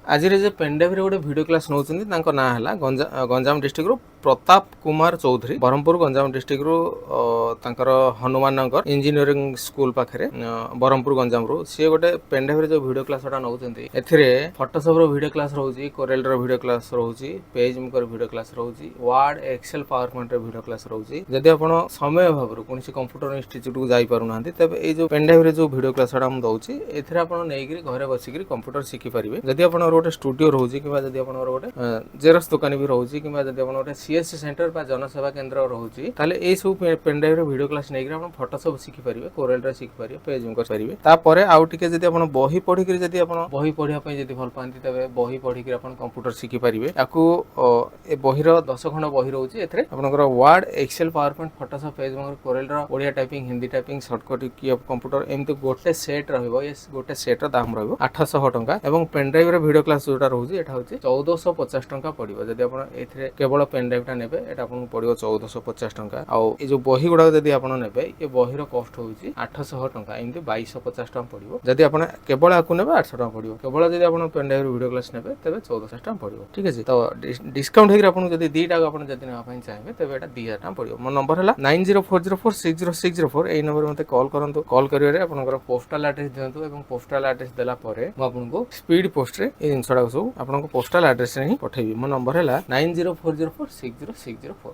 आज पेनड्राइव गोटे video class नौ ना है गंजाम डिस्ट्रिक्ट रु प्रताप कुमार चौधरी ब्रह्मपुर गंजाम डिस्ट्रिक्ट रु हनुमान नगर इंजीनियरिंग स्कूल पाखे ब्रह्मपुर गंजाम रु सी गोटे पेनड्राइव जो वीडियो क्लास नौ फोटोशॉप वीडियो क्लास रोचे कोरेल वीडियो क्लास रोचे पेज मेकर वीडियो क्लास रोचे Word Excel PowerPoint video class रोचे जदि आप समय अभाव कौन कंप्यूटर इंस्टीट्यूट को जापार तेज ये पेनड्राइव जो वीडियो क्लास दूसरी ए घरे बसिक कंप्यूटर शिखिपारे जदि आप गोटे स्टूडियो रोचे कि गोटे जेरक्स दुकान भी रोचे कि गोटे सीएससी सेंटर बा जनसेवा केन्द्र रोचे ताले ए सब पेनड्राइव वीडियो क्लास नहीं आप फोटोशॉप शिखिपारे कोरेल शिखिपारे पेज मेकर पारे तापर आउ टिके जदि आप बही पढ़ी जदि आप बही पढ़ाई जदि भल पाती तेज बही पढ़ी कंप्यूटर शिखिपारे आपको बहीर 10 खंड बही रोचे एपणकर Word Excel PowerPoint Photoshop PageMaker Corel Odia typing Hindi typing shortcut की कंप्यूटर एमती गोटे सेट रोटे सेट दाम रहा 800 टंका और पेनड्राइव वीडियो क्लास जोटा रोचे यहाँ हूँ 1450 टंका पड़ो जब आप केवल पेनड्राइव टा ने आपको पड़ो 1450 टंका आउ ये जो बही गुड़ा जब आप ने ये बहीर कस्ट हूँ 800 टंका एमती 2250 टंका पड़ो जब आप केवल आपको ने 800 टंका पड़ो केवल जब आप पेनड्राइव वीडियो क्लास ने तेज 1400 टंका पड़ो ठीक है तो डिस्काउंट होकर आपको जब दीटा को नापी चाहिए तेज यहाँ 2000 टंका पड़ो मो नंबर है 904004606004 यही नंबर मत कॉल करूँ कॉल कर पोस्टाल एड्रेस दिंतु और पोस्टाल एड्रेस देला आपको स्पीड पोस्ट रे ये जिनसा सब आपको पोस्टाल एड्रेस ही पठेबी मो नंबर है 9040460604।